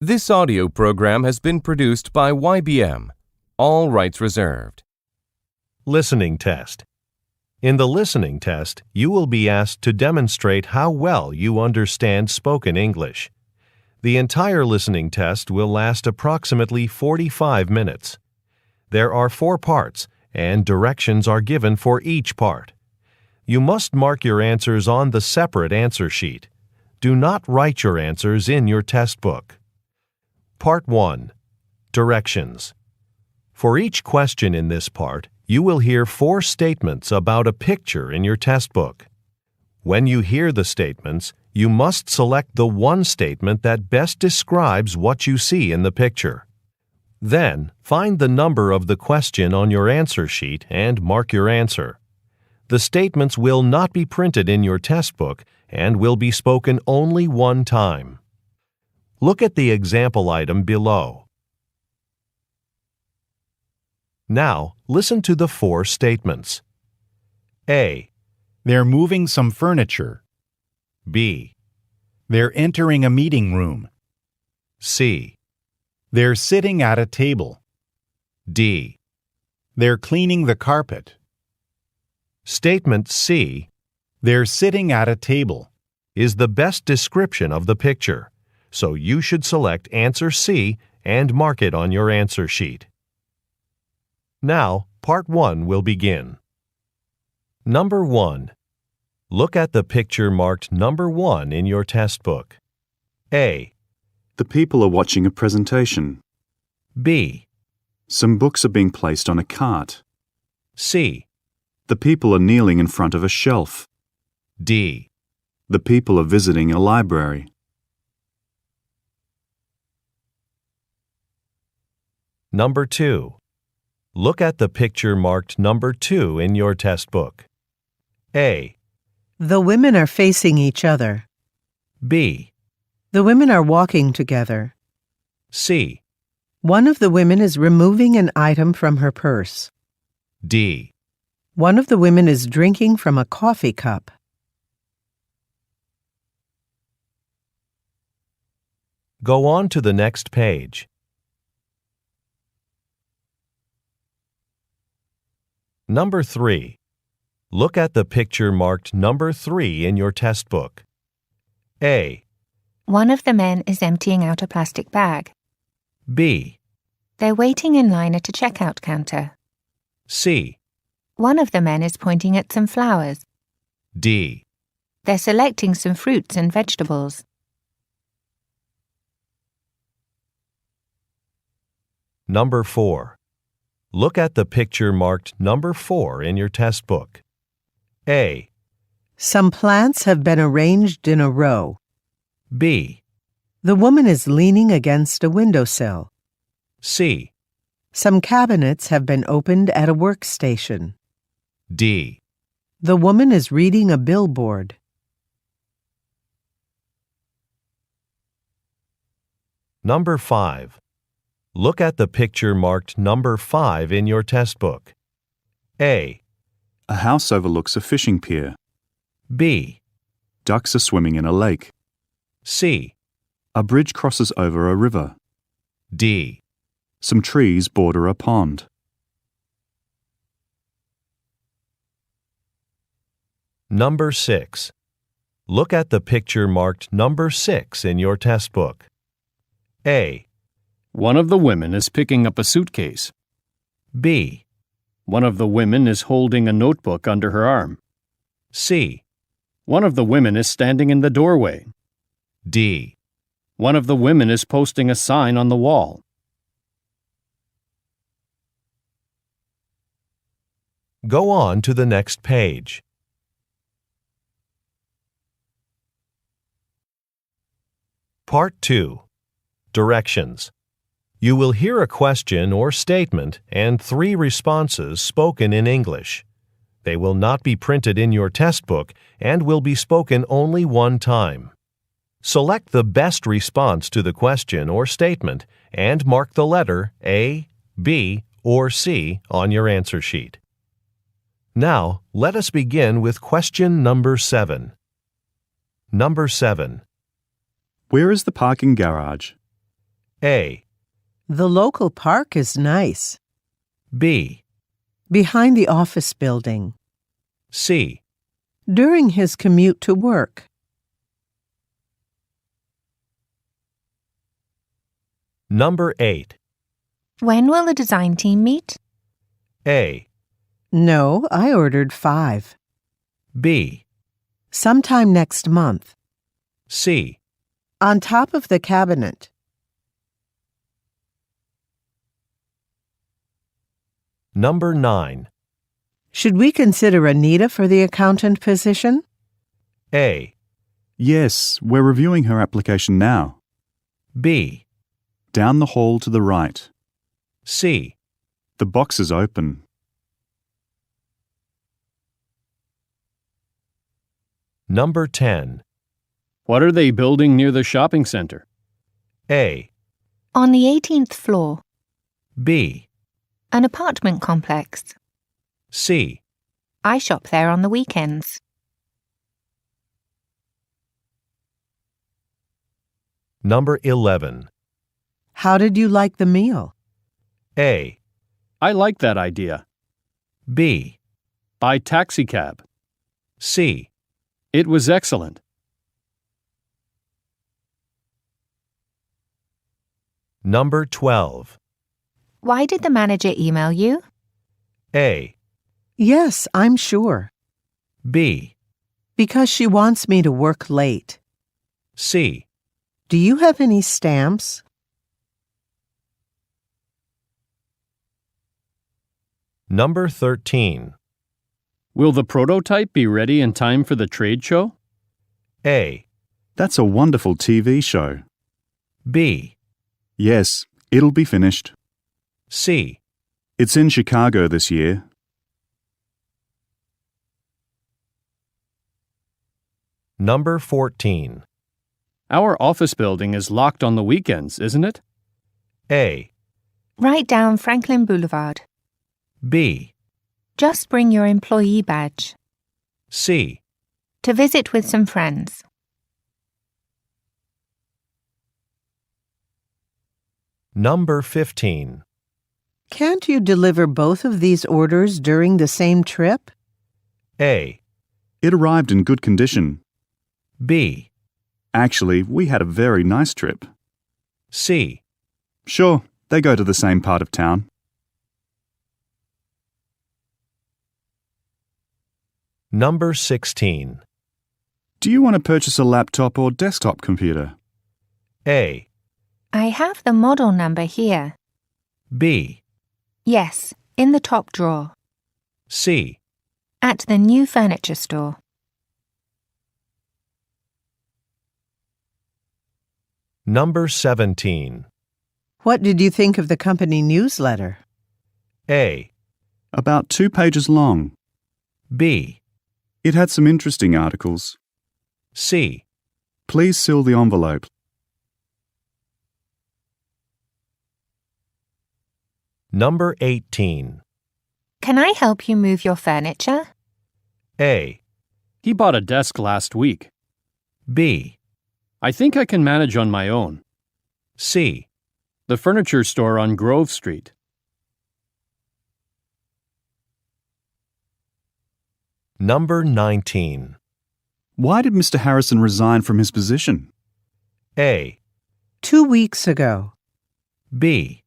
This audio program has been produced by YBM. All rights reserved. Listening test. In the listening test, you will be asked to demonstrate how well you understand spoken English. The entire listening test will last approximately 45 minutes. There are 4 parts, and directions are given for each part. You must mark your answers on the separate answer sheet. Do not write your answers in your test book. Part 1. Directions. For each question in this part, you will hear 4 statements about a picture in your test book. When you hear the statements, you must select the one statement that best describes what you see in the picture. Then, find the number of the question on your answer sheet and mark your answer. The statements will not be printed in your test book and will be spoken only one time. Look at the example item below. Now, listen to the 4 statements. A. They're moving some furniture. B. They're entering a meeting room. C. They're sitting at a table. D. They're cleaning the carpet. Statement C. They're sitting at a table Is the best description of the picture, so you should select answer C and mark it on your answer sheet. Now, part 1 will begin. Number 1. Look at the picture marked number 1 in your test book. A. The people are watching a presentation. B. Some books are being placed on a cart. C. The people are kneeling in front of a shelf. D. The people are visiting a library. Number 2. Look at the picture marked number 2 in your test book. A. The women are facing each other. B. The women are walking together. C. One of the women is removing an item from her purse. D. One of the women is drinking from a coffee cup. Go on to the next page. Number 3. Look at the picture marked number 3 in your test book. A. One of the men is emptying out a plastic bag. B. They're waiting in line at a checkout counter. C. One of the men is pointing at some flowers. D. They're selecting some fruits and vegetables. Number 4. Look at the picture marked number 4 in your test book. A. Some plants have been arranged in a row. B. The woman is leaning against a windowsill. C. Some cabinets have been opened at a workstation. D. The woman is reading a billboard. Number 5. Look at the picture marked number 5 in your test book. A. A house overlooks a fishing pier. B. Ducks are swimming in a lake. C. A bridge crosses over a river. D. Some trees border a pond. Number 6. Look at the picture marked number 6 in your test book. A. One of the women is picking up a suitcase. B. One of the women is holding a notebook under her arm. C. One of the women is standing in the doorway. D. One of the women is posting a sign on the wall. Go on to the next page. Part 2. Directions. You will hear a question or statement and 3 responses spoken in English. They will not be printed in your test book and will be spoken only one time. Select the best response to the question or statement and mark the letter A, B, or C on your answer sheet. Now, let us begin with question number 7. Number 7. Where is the parking garage? A. The local park is nice. B. Behind the office building. C. During his commute to work. Number 8. When will the design team meet? A. No, I ordered 5. B. Sometime next month. C. On top of the cabinet. Number 9. Should we consider Anita for the accountant position? A. Yes, we're reviewing her application now. B. Down the hall to the right. C. The box is open. Number 10. What are they building near the shopping center? A. On the 18th floor. B. An apartment complex. C. I shop there on the weekends. Number 11. How did you like the meal? A. I like that idea. B. By taxicab. C. It was excellent. Number 12. Why did the manager email you? A. Yes, I'm sure. B. Because she wants me to work late. C. Do you have any stamps? Number 13. Will the prototype be ready in time for the trade show? A. That's a wonderful TV show. B. Yes, it'll be finished. C. It's in Chicago this year. Number 14. Our office building is locked on the weekends, isn't it? A. Right down Franklin Boulevard. B. Just bring your employee badge. C. To visit with some friends. Number 15. Can't you deliver both of these orders during the same trip? A. It arrived in good condition. B. Actually, we had a very nice trip. C. Sure, they go to the same part of town. Number 16. Do you want to purchase a laptop or desktop computer? A. I have the model number here. B. Yes, in the top drawer. C. At the new furniture store. Number 17. What did you think of the company newsletter? A. About 2 pages long. B. It had some interesting articles. C. Please seal the envelope. Number 18. Can I help you move your furniture? A. He bought a desk last week. B. I think I can manage on my own. C. The furniture store on Grove Street. Number 19. Why did Mr. Harrison resign from his position? A. 2 weeks ago. B.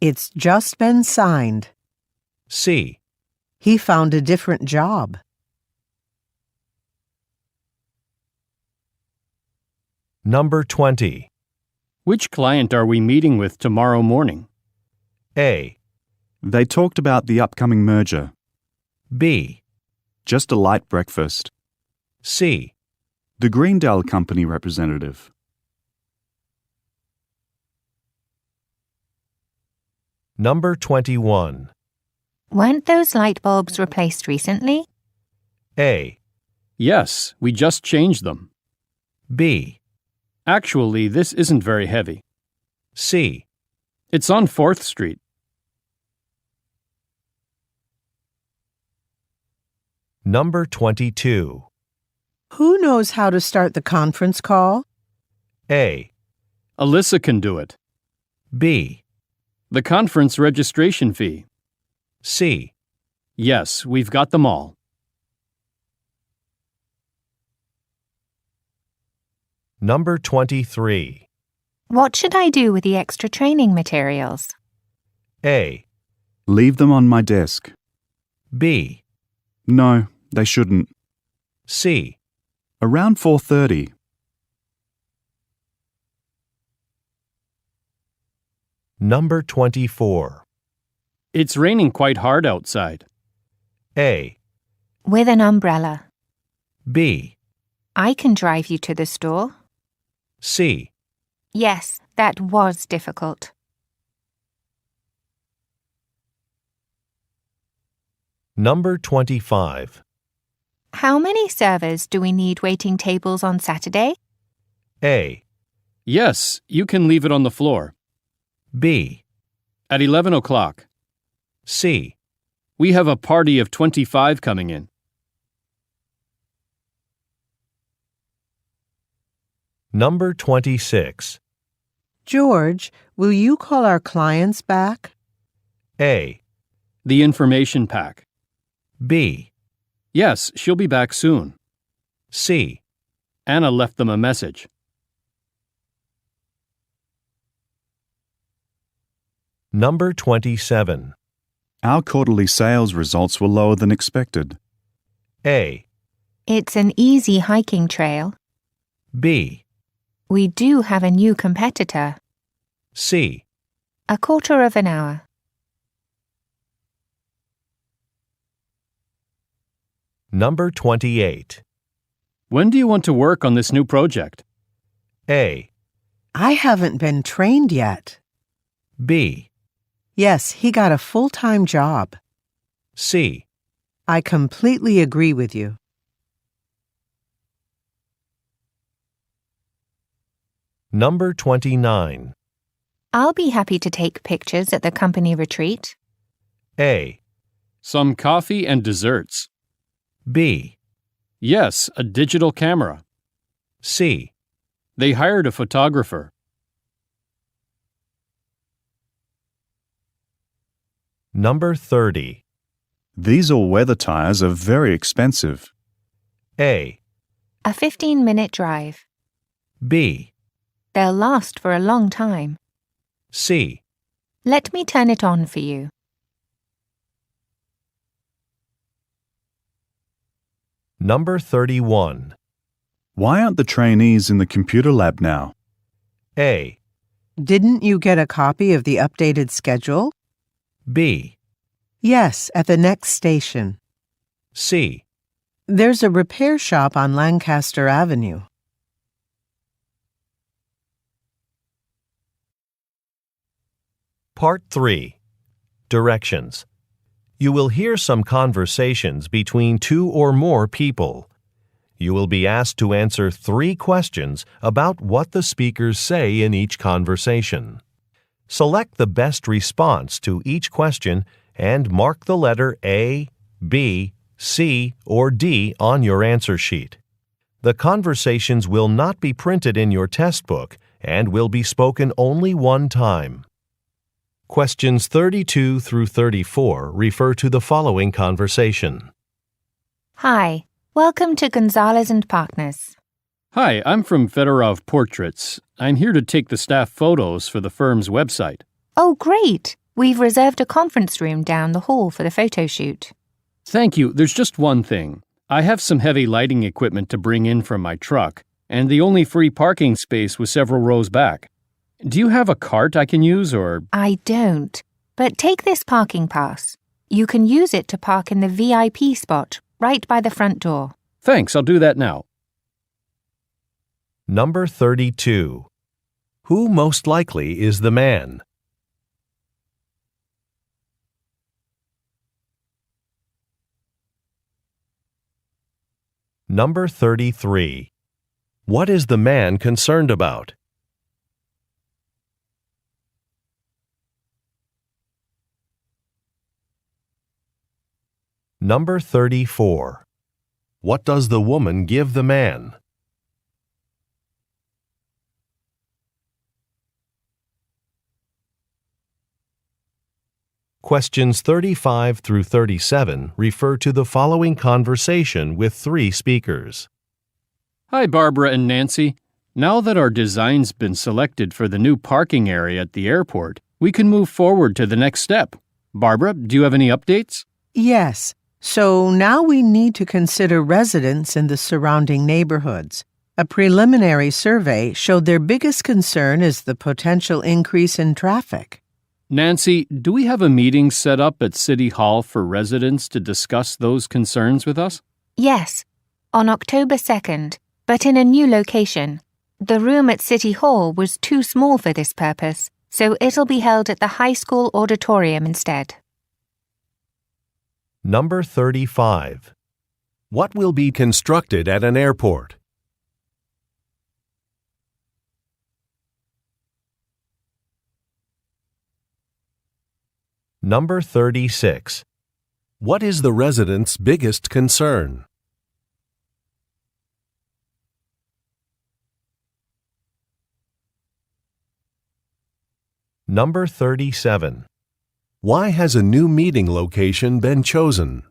It's just been signed. C. He found a different job. Number 20. Which client are we meeting with tomorrow morning? A. They talked about the upcoming merger. B. Just a light breakfast. C. The Greendale Company representative. Number 21. Weren't those light bulbs replaced recently? A. Yes, we just changed them. B. Actually, this isn't very heavy. C. It's on 4th Street. Number 22. Who knows how to start the conference call? A. Alyssa can do it. B. The conference registration fee. C. Yes, we've got them all. Number 23. What should I do with the extra training materials? A. Leave them on my desk. B. No, they shouldn't. C. Around 4:30. Number 24. It's raining quite hard outside. A. With an umbrella. B. I can drive you to the store. C. Yes, that was difficult. Number 25. How many servers do we need waiting tables on Saturday? A. Yes, you can leave it on the floor. B. At 11 o'clock. C. We have a party of 25 coming in. Number 26. George, will you call our clients back? A. The information pack. B. Yes, she'll be back soon. C. Anna left them a message. Number 27. Our quarterly sales results were lower than expected. A. It's an easy hiking trail. B. We do have a new competitor. C. A quarter of an hour. Number 28. When do you want to work on this new project? A. I haven't been trained yet. B. Yes, he got a full-time job. C. I completely agree with you. Number 29. I'll be happy to take pictures at the company retreat. A. Some coffee and desserts. B. Yes, a digital camera. C. They hired a photographer. Number 30. These all-weather tires are very expensive. A. A 15-minute drive. B. They'll last for a long time. C. Let me turn it on for you. Number 31. Why aren't the trainees in the computer lab now? A. Didn't you get a copy of the updated schedule? B. Yes, at the next station. C. There's a repair shop on Lancaster Avenue. Part 3. Directions. You will hear some conversations between two or more people. You will be asked to answer 3 questions about what the speakers say in each conversation. Select the best response to each question and mark the letter A, B, C, or D on your answer sheet. The conversations will not be printed in your test book and will be spoken only one time. Questions 32 through 34 refer to the following conversation. Hi, welcome to Gonzalez & Partners. Hi, I'm from Fedorov Portraits. I'm here to take the staff photos for the firm's website. Oh, great! We've reserved a conference room down the hall for the photo shoot. Thank you. There's just one thing. I have some heavy lighting equipment to bring in from my truck, and the only free parking space was several rows back. Do you have a cart I can use, or… I don't, but take this parking pass. You can use it to park in the VIP spot right by the front door. Thanks, I'll do that now. Number 32. Who most likely is the man? Number 33. What is the man concerned about? Number 34. What does the woman give the man? Questions 35 through 37 refer to the following conversation with three speakers. Hi, Barbara and Nancy. Now that our design's been selected for the new parking area at the airport, we can move forward to the next step. Barbara, do you have any updates? Yes. So now we need to consider residents in the surrounding neighborhoods. A preliminary survey showed their biggest concern is the potential increase in traffic. Nancy, do we have a meeting set up at City Hall for residents to discuss those concerns with us? Yes, on October 2nd, but in a new location. The room at City Hall was too small for this purpose, so it'll be held at the high school auditorium instead. Number 35. What will be constructed at an airport? Number 36. What is the residents' biggest concern? Number 37. Why has a new meeting location been chosen?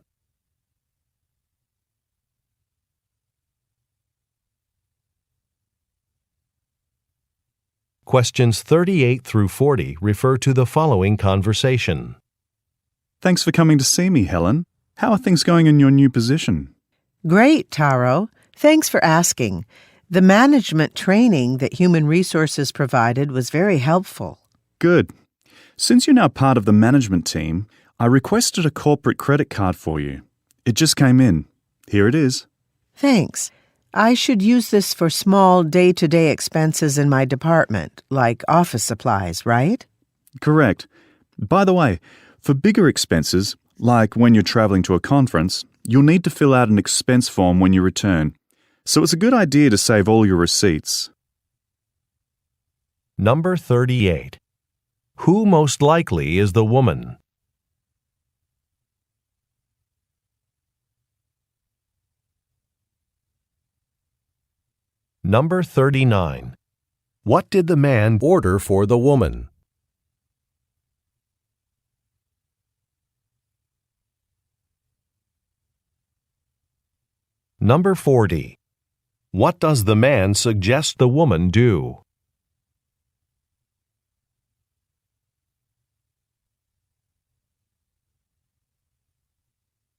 Questions 38 through 40 refer to the following conversation. Thanks for coming to see me, Helen. How are things going in your new position? Great, Taro. Thanks for asking. The management training that Human Resources provided was very helpful. Good. Since you're now part of the management team, I requested a corporate credit card for you. It just came in. Here it is. Thanks. I should use this for small day-to-day expenses in my department, like office supplies, right? Correct. By the way, for bigger expenses, like when you're traveling to a conference, you'll need to fill out an expense form when you return. So it's a good idea to save all your receipts. Number 38. Who most likely is the woman? Number 39. What did the man order for the woman? Number 40. What does the man suggest the woman do?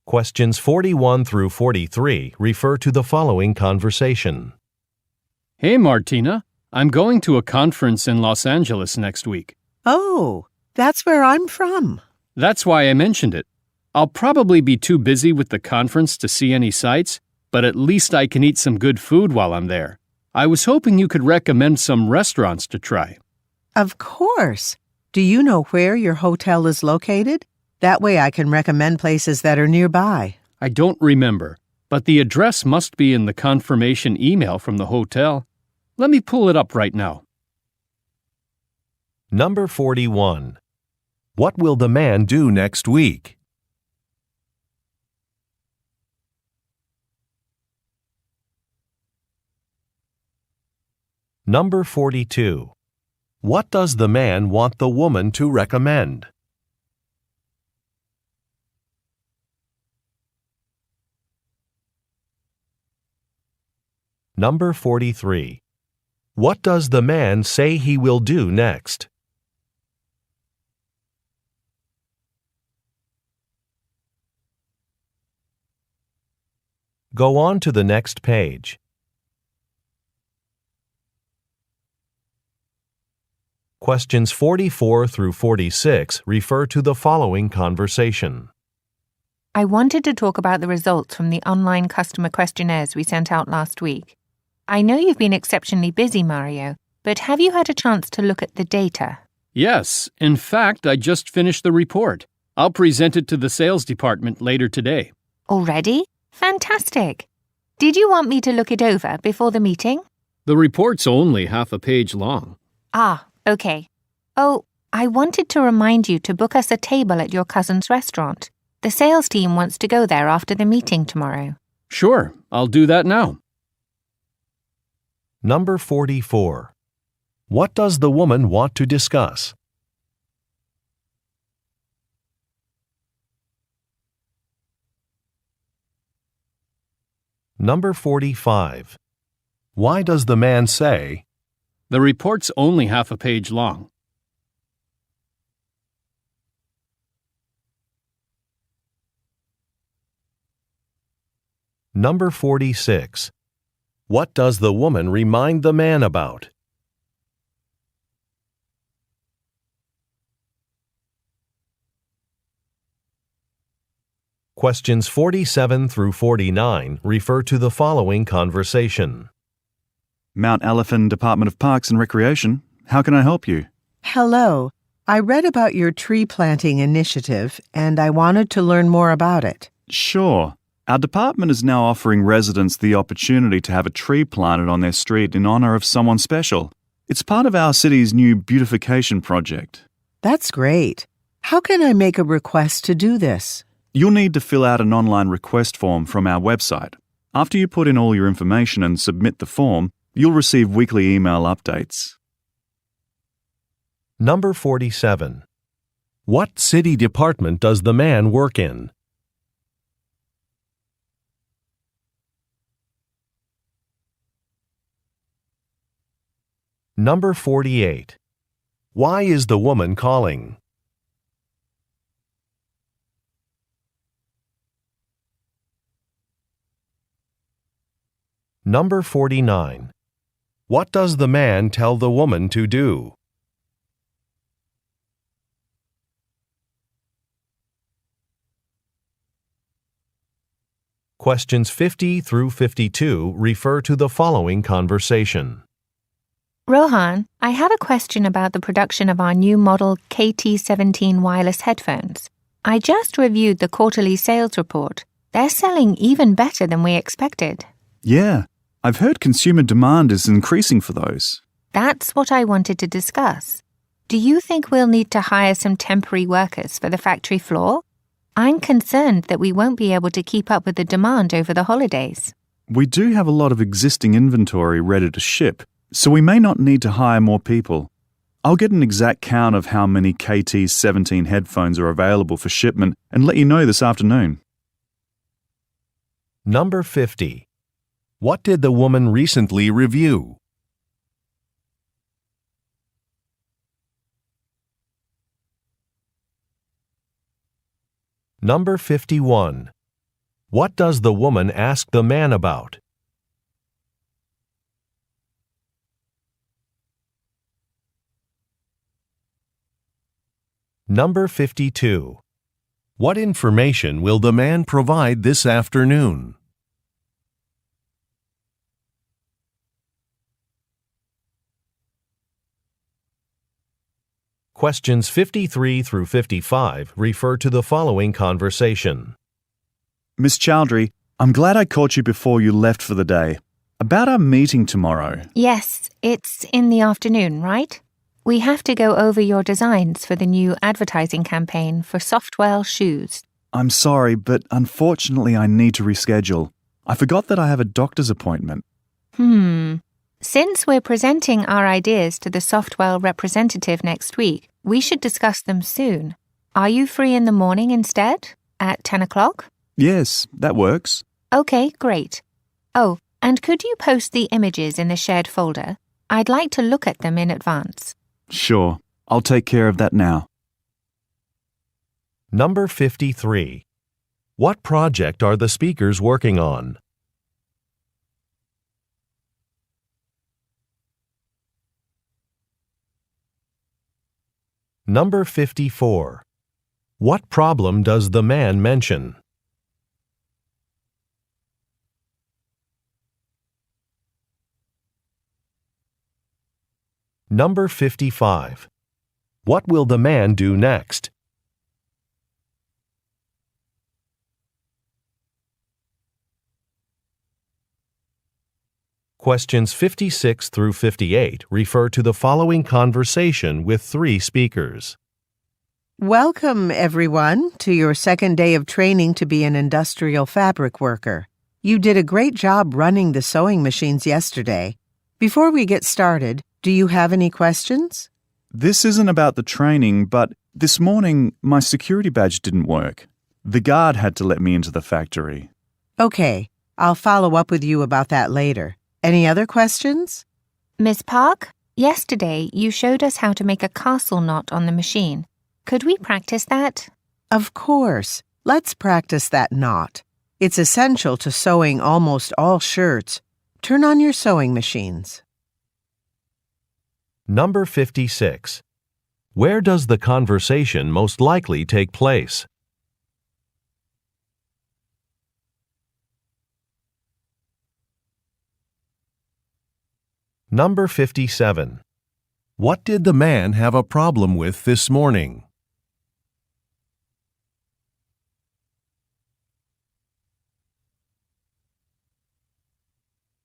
Questions 41 through 43 refer to the following conversation. Hey, Martina. I'm going to a conference in Los Angeles next week. Oh, that's where I'm from. That's why I mentioned it. I'll probably be too busy with the conference to see any sights, but at least I can eat some good food while I'm there. I was hoping you could recommend some restaurants to try. Of course. Do you know where your hotel is located? That way I can recommend places that are nearby. I don't remember, but the address must be in the confirmation email from the hotel. Let me pull it up right now. Number 41. What will the man do next week? Number 42. What does the man want the woman to recommend? Number 43. What does the man say he will do next? Go on to the next page. Questions 44 through 46 refer to the following conversation. I wanted to talk about the results from the online customer questionnaires we sent out last week. I know you've been exceptionally busy, Mario, but have you had a chance to look at the data? Yes, in fact, I just finished the report. I'll present it to the sales department later today. Already? Fantastic! Did you want me to look it over before the meeting? The report's only half a page long. Ah, okay. Oh, I wanted to remind you to book us a table at your cousin's restaurant. The sales team wants to go there after the meeting tomorrow. Sure, I'll do that now. Number 44. What does the woman want to discuss? Number 45. Why does the man say, The report's only half a page long. Number 46. What does the woman remind the man about? Questions 47 through 49 refer to the following conversation. Mount Elephant Department of Parks and Recreation. How can I help you? Hello. I read about your tree planting initiative, and I wanted to learn more about it. Sure. Our department is now offering residents the opportunity to have a tree planted on their street in honor of someone special. It's part of our city's new beautification project. That's great. How can I make a request to do this? You'll need to fill out an online request form from our website. After you put in all your information and submit the form, you'll receive weekly email updates. Number 47. What city department does the man work in? Number 48. Why is the woman calling? Number 49. What does the man tell the woman to do? Questions 50 through 52 refer to the following conversation. Rohan, I have a question about the production of our new model KT17 wireless headphones. I just reviewed the quarterly sales report. They're selling even better than we expected. Yeah, I've heard consumer demand is increasing for those. That's what I wanted to discuss. Do you think we'll need to hire some temporary workers for the factory floor? I'm concerned that we won't be able to keep up with the demand over the holidays. We do have a lot of existing inventory ready to ship, so we may not need to hire more people. I'll get an exact count of how many KT17 headphones are available for shipment and let you know this afternoon. Number 50. What did the woman recently review? Number 51. What does the woman ask the man about? Number 52. What information will the man provide this afternoon? Questions 53 through 55 refer to the following conversation. Miss Chowdhury, I'm glad I caught you before you left for the day. About our meeting tomorrow. Yes, it's in the afternoon, right? We have to go over your designs for the new advertising campaign for Softwell shoes. I'm sorry, but unfortunately I need to reschedule. I forgot that I have a doctor's appointment. Since we're presenting our ideas to the Softwell representative next week, we should discuss them soon. Are you free in the morning instead? At 10 o'clock? Yes, that works. Okay, great. Oh, and could you post the images in the shared folder? I'd like to look at them in advance. Sure, I'll take care of that now. Number 53. What project are the speakers working on? Number 54. What problem does the man mention? Number 55. What will the man do next? Questions 56 through 58 refer to the following conversation with 3 speakers. Welcome, everyone, to your second day of training to be an industrial fabric worker. You did a great job running the sewing machines yesterday. Before we get started, do you have any questions? This isn't about the training, but this morning my security badge didn't work. The guard had to let me into the factory. Okay, I'll follow up with you about that later. Any other questions? Miss Park, yesterday you showed us how to make a castle knot on the machine. Could we practice that? Of course. Let's practice that knot. It's essential to sewing almost all shirts. Turn on your sewing machines. Number 56. Where does the conversation most likely take place? Number 57. What did the man have a problem with this morning?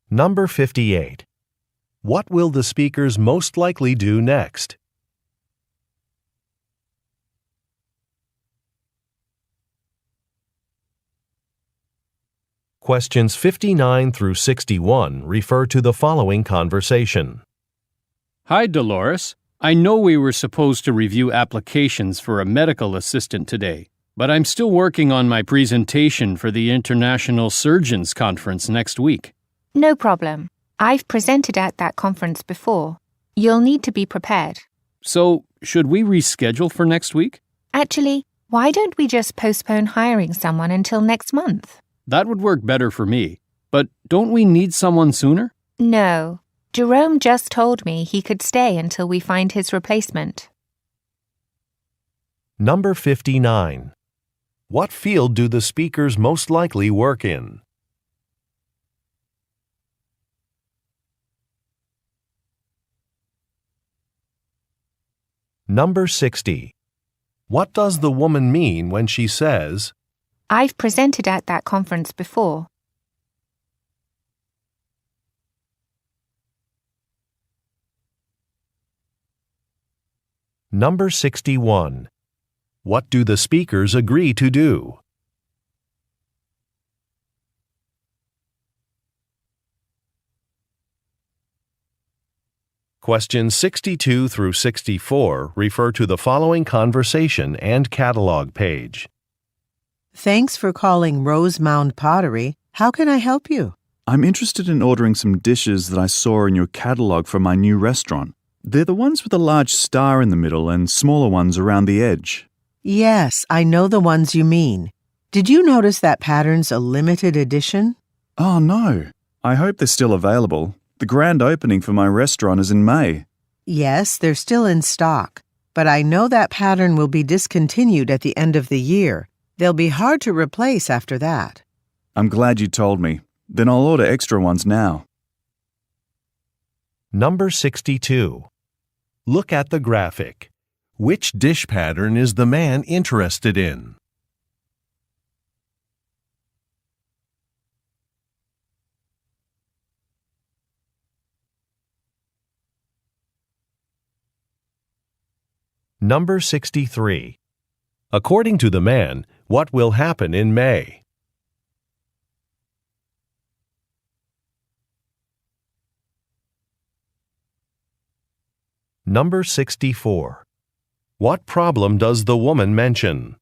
Number 58. What will the speakers most likely do next? Questions 59 through 61 refer to the following conversation. Hi, Dolores. I know we were supposed to review applications for a medical assistant today, but I'm still working on my presentation for the International Surgeons Conference next week. No problem. I've presented at that conference before. You'll need to be prepared. So, should we reschedule for next week? Actually, why don't we just postpone hiring someone until next month? That would work better for me. But don't we need someone sooner? No. Jerome just told me he could stay until we find his replacement. Number 59. What field do the speakers most likely work in? Number 60. What does the woman mean when she says, I've presented at that conference before. Number 61. What do the speakers agree to do? Questions 62 through 64 refer to the following conversation and catalog page. Thanks for calling Rosemound Pottery. How can I help you? I'm interested in ordering some dishes that I saw in your catalog for my new restaurant. They're the ones with a large star in the middle and smaller ones around the edge. Yes, I know the ones you mean. Did you notice that pattern's a limited edition? Oh no. I hope they're still available. The grand opening for my restaurant is in May. Yes, they're still in stock, but I know that pattern will be discontinued at the end of the year. They'll be hard to replace after that. I'm glad you told me. Then I'll order extra ones now. Number 62. Look at the graphic. Which dish pattern is the man interested in? Number 63. According to the man, what will happen in May? Number 64. What problem does the woman mention?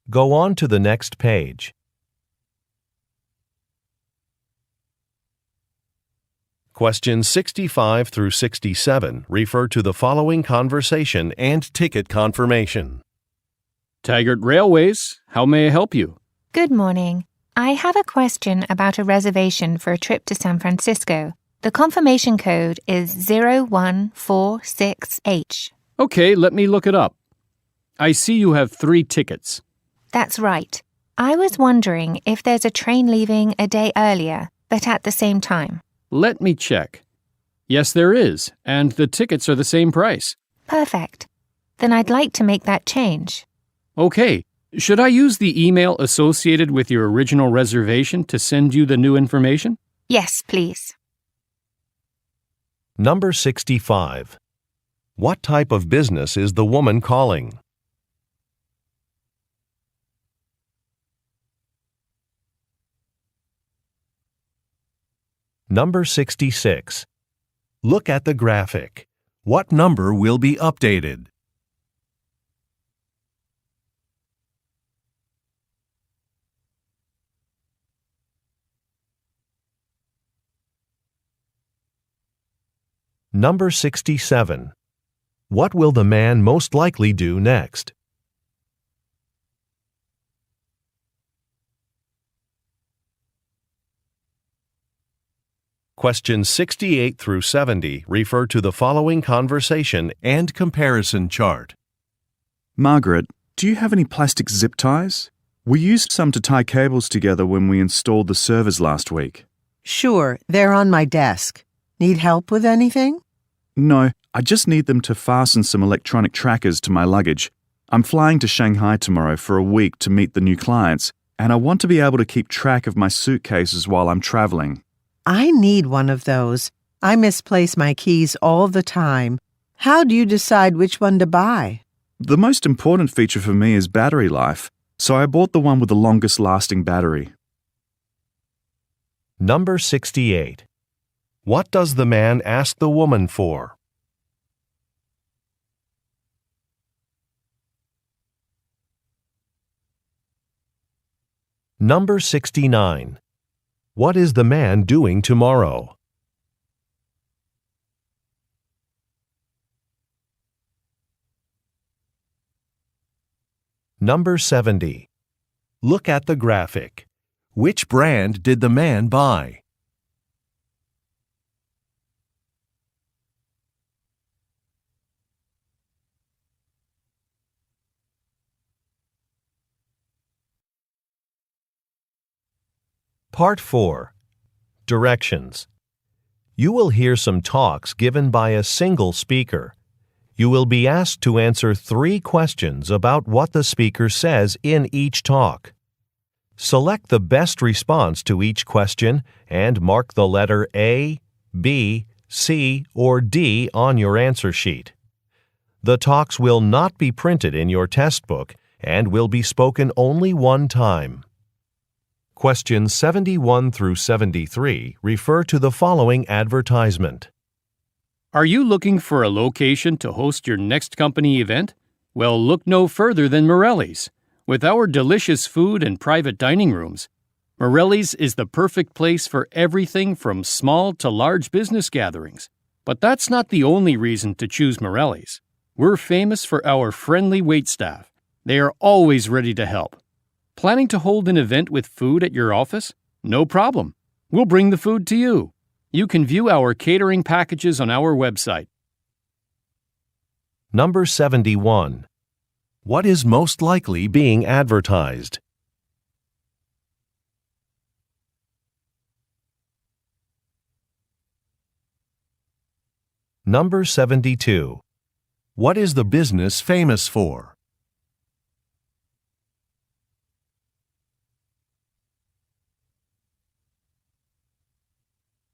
Go on to the next page. Questions 65 through 67 refer to the following conversation and ticket confirmation. Taggart Railways, how may I help you? Good morning. I have a question about a reservation for a trip to San Francisco. The confirmation code is 0146H. Okay, let me look it up. I see you have 3 tickets. That's right. I was wondering if there's a train leaving a day earlier, but at the same time. Let me check. Yes, there is, and the tickets are the same price. Perfect. Then I'd like to make that change. Okay. Should I use the email associated with your original reservation to send you the new information? Yes, please. Number 65. What type of business is the woman calling? Number 66. Look at the graphic. What number will be updated? Number 67. What will the man most likely do next? Questions 68 through 70 refer to the following conversation and comparison chart. Margaret, do you have any plastic zip ties? We used some to tie cables together when we installed the servers last week. Sure, they're on my desk. Need help with anything? No, I just need them to fasten some electronic trackers to my luggage. I'm flying to Shanghai tomorrow for a week to meet the new clients, and I want to be able to keep track of my suitcases while I'm traveling. I need one of those. I misplace my keys all the time. How do you decide which one to buy? The most important feature for me is battery life, so I bought the one with the longest lasting battery. Number 68. What does the man ask the woman for? Number 69. What is the man doing tomorrow? Number 70. Look at the graphic. Which brand did the man buy? Part 4. Directions. You will hear some talks given by a single speaker. You will be asked to answer 3 questions about what the speaker says in each talk. Select the best response to each question and mark the letter A, B, C, or D on your answer sheet. The talks will not be printed in your test book and will be spoken only one time. Questions 71 through 73 refer to the following advertisement. Are you looking for a location to host your next company event? Well, look no further than Morelli's. With our delicious food and private dining rooms, Morelli's is the perfect place for everything from small to large business gatherings. But that's not the only reason to choose Morelli's. We're famous for our friendly waitstaff. They are always ready to help. Planning to hold an event with food at your office? No problem. We'll bring the food to you. You can view our catering packages on our website. Number 71. What is most likely being advertised? Number 72. What is the business famous for?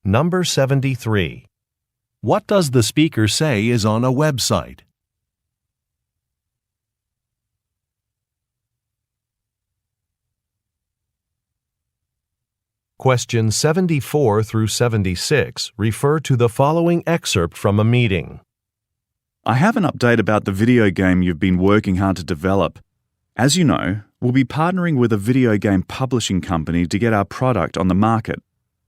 Number 73. What does the speaker say is on a website? Questions 74 through 76 refer to the following excerpt from a meeting. I have an update about the video game you've been working hard to develop. As you know, we'll be partnering with a video game publishing company to get our product on the market.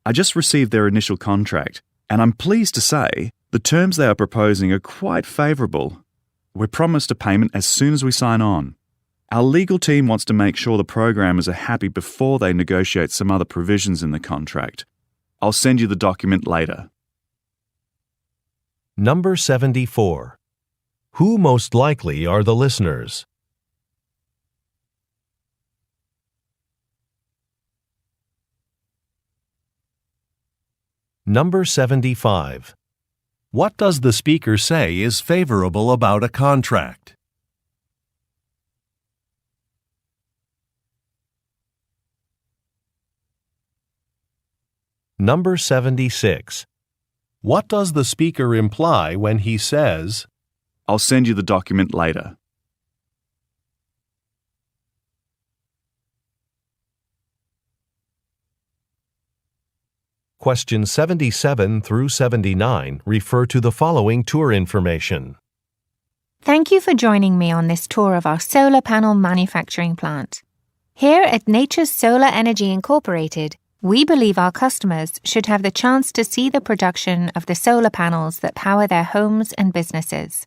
I just received their initial contract, and I'm pleased to say the terms they are proposing are quite favourable. We're promised a payment as soon as we sign on. Our legal team wants to make sure the programmers are happy before they negotiate some other provisions in the contract. I'll send you the document later. Number 74. Who most likely are the listeners? Number 75. What does the speaker say is favorable about a contract? Number 76. What does the speaker imply when he says, I'll send you the document later. Questions 77 through 79 refer to the following tour information. Thank you for joining me on this tour of our solar panel manufacturing plant. Here at Nature's Solar Energy Incorporated, We believe our customers should have the chance to see the production of the solar panels that power their homes and businesses.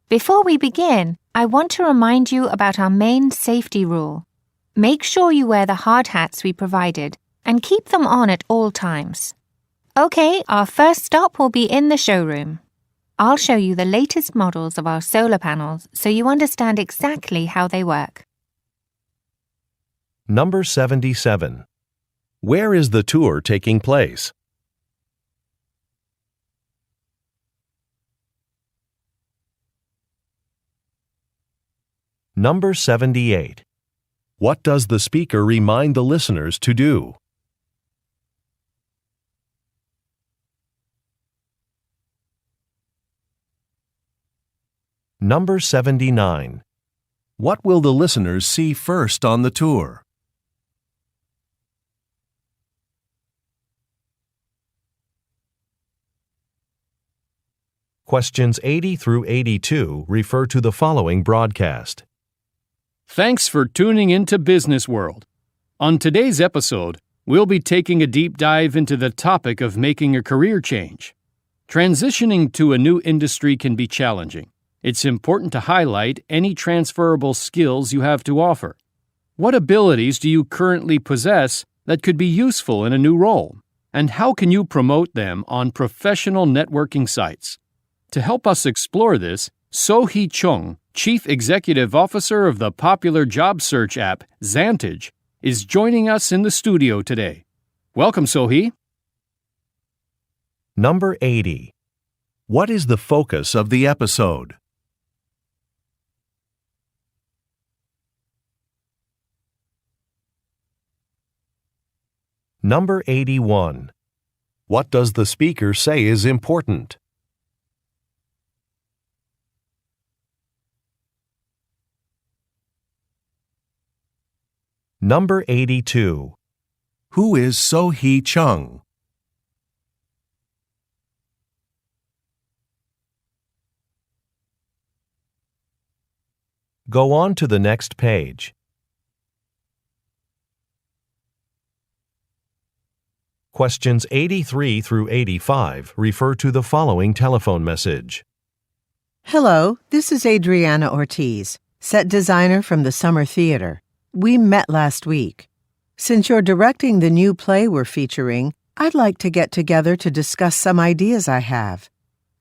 Before we begin, I want to remind you about our main safety rule. Make sure you wear the hard hats we provided and keep them on at all times. Okay, our first stop will be in the showroom. I'll show you the latest models of our solar panels so you understand exactly how they work. Number 77. Where is the tour taking place? Number 78. What does the speaker remind the listeners to do? Number 79. What will the listeners see first on the tour? Questions 80 through 82 refer to the following broadcast. Thanks for tuning into Business World. On today's episode, we'll be taking a deep dive into the topic of making a career change. Transitioning to a new industry can be challenging. It's important to highlight any transferable skills you have to offer. What abilities do you currently possess that could be useful in a new role? And how can you promote them on professional networking sites? To help us explore this, So-hee Chung, Chief Executive Officer of the popular job search app Zantage, is joining us in the studio today. Welcome, So-hee. Number 80. What is the focus of the episode? Number 81. What does the speaker say is important? Number 82. Who is So-hee Chung? Go on to the next page. Questions 83 through 85 refer to the following telephone message. Hello, this is Adriana Ortiz, set designer from the Summer Theater. We met last week. Since you're directing the new play we're featuring, I'd like to get together to discuss some ideas I have.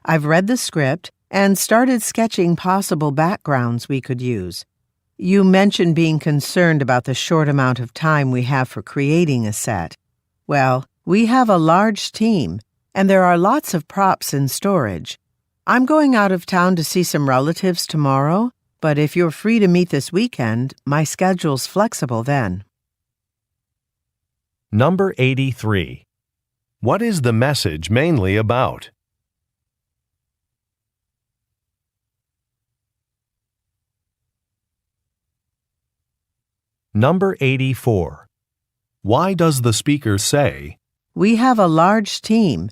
I've read the script and started sketching possible backgrounds we could use. You mentioned being concerned about the short amount of time we have for creating a set. Well, we have a large team, and there are lots of props in storage. I'm going out of town to see some relatives tomorrow, but if you're free to meet this weekend, my schedule's flexible then. Number 83. What is the message mainly about? Number 84. Why does the speaker say, We have a large team.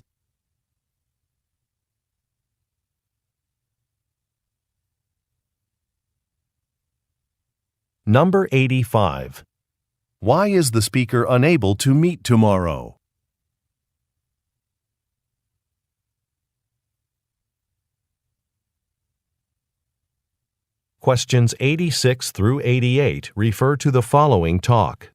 Number 85. Why is the speaker unable to meet tomorrow? Questions 86 through 88 refer to the following talk.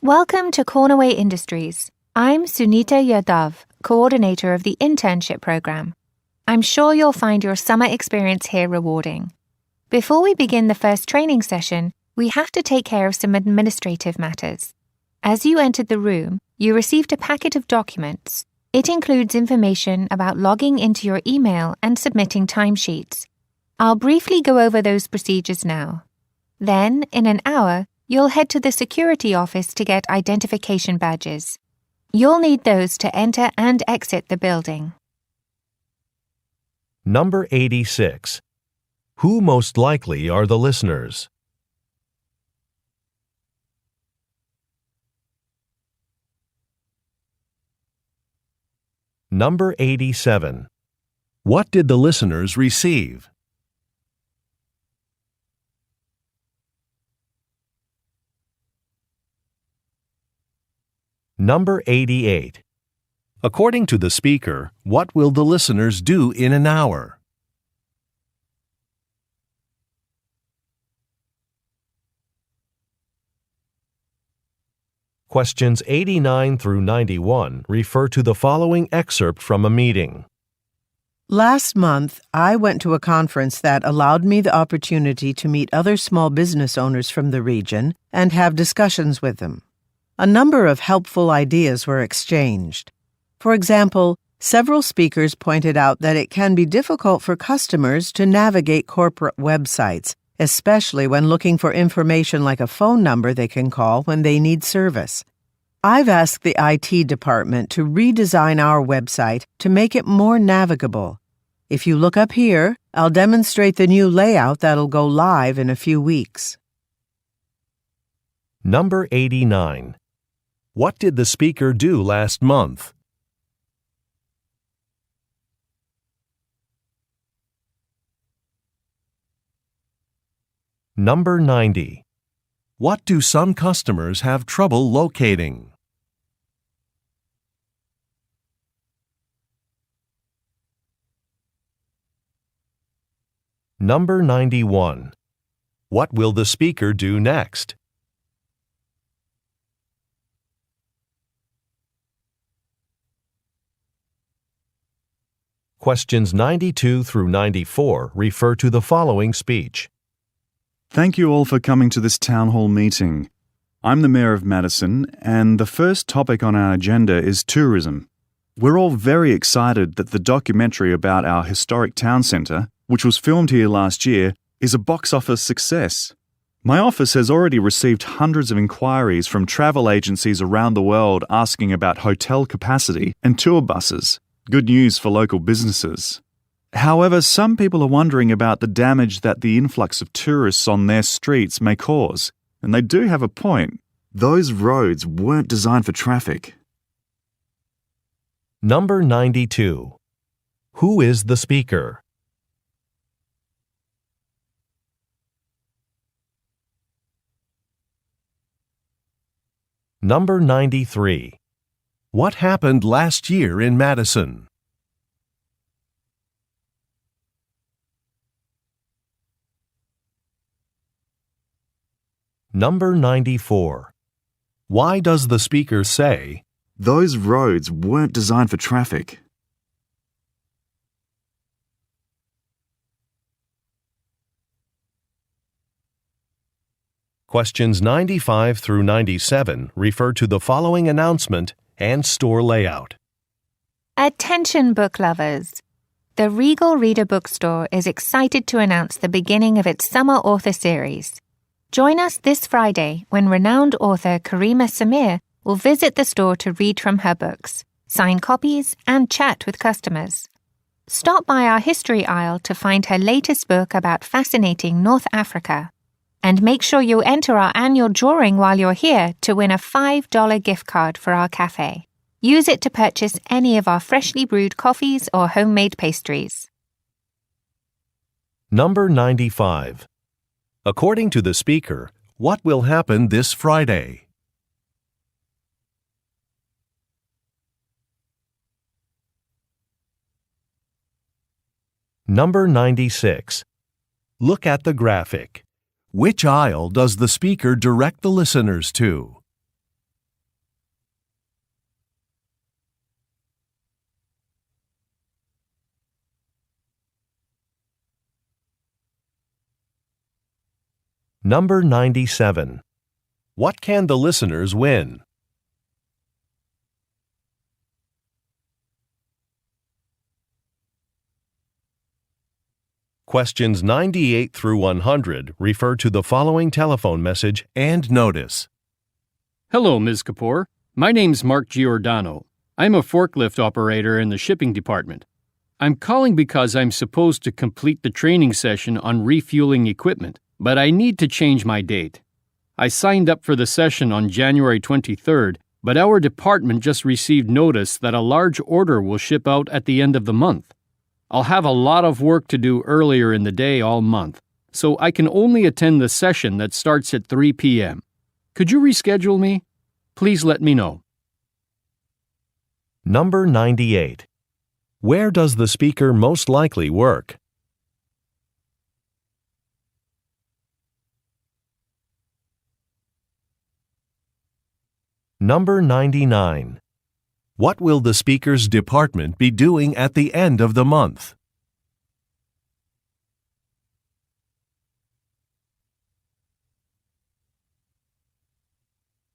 Welcome to Cornerway Industries. I'm Sunita Yadav, coordinator of the internship program. I'm sure you'll find your summer experience here rewarding. Before we begin the first training session, we have to take care of some administrative matters. As you entered the room, you received a packet of documents. It includes information about logging into your email and submitting timesheets. I'll briefly go over those procedures now. Then, in an hour, you'll head to the security office to get identification badges. You'll need those to enter and exit the building. Number 86. Who most likely are the listeners? Number 87. What did the listeners receive? Number 88. According to the speaker, what will the listeners do in an hour? Questions 89 through 91 refer to the following excerpt from a meeting. Last month, I went to a conference that allowed me the opportunity to meet other small business owners from the region and have discussions with them. A number of helpful ideas were exchanged. For example, several speakers pointed out that it can be difficult for customers to navigate corporate websites, especially when looking for information like a phone number they can call when they need service. I've asked the IT department to redesign our website to make it more navigable. If you look up here, I'll demonstrate the new layout that'll go live in a few weeks. Number 89. What did the speaker do last month? Number 90. What do some customers have trouble locating? Number 91. What will the speaker do next? Questions 92 through 94 refer to the following speech. Thank you all for coming to this town hall meeting. I'm the Mayor of Madison, and the first topic on our agenda is tourism. We're all very excited that the documentary about our historic town centre, which was filmed here last year, is a box office success. My office has already received hundreds of inquiries from travel agencies around the world asking about hotel capacity and tour buses. Good news for local businesses. However, some people are wondering about the damage that the influx of tourists on their streets may cause. And they do have a point. Those roads weren't designed for traffic. Number 92. Who is the speaker? Number 93. What happened last year in Madison? Number 94. Why does the speaker say, Those roads weren't designed for traffic? Questions 95 through 97 refer to the following announcement and store layout. Attention book lovers! The Regal Reader Bookstore is excited to announce the beginning of its summer author series. Join us this Friday when renowned author Karima Samir will visit the store to read from her books, sign copies, and chat with customers. Stop by our history aisle to find her latest book about fascinating North Africa. And make sure you enter our annual drawing while you're here to win a $5 gift card for our cafe. Use it to purchase any of our freshly brewed coffees or homemade pastries. Number 95. According to the speaker, what will happen this Friday? Number 96. Look at the graphic. Which aisle does the speaker direct the listeners to? Number 97. What can the listeners win? Questions 98 through 100 refer to the following telephone message and notice. Hello, Ms. Kapoor. My name's Mark Giordano. I'm a forklift operator in the shipping department. I'm calling because I'm supposed to complete the training session on refueling equipment, but I need to change my date. I signed up for the session on January 23rd, but our department just received notice that a large order will ship out at the end of the month. I'll have a lot of work to do earlier in the day all month, so I can only attend the session that starts at 3 p.m. Could you reschedule me? Please let me know. Number 98. Where does the speaker most likely work? Number 99. What will the speaker's department be doing at the end of the month?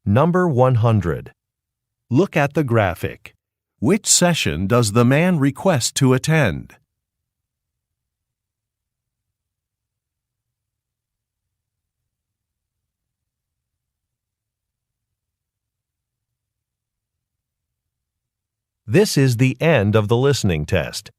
Number 100. Look at the graphic. Which session does the man request to attend? This is the end of the listening test.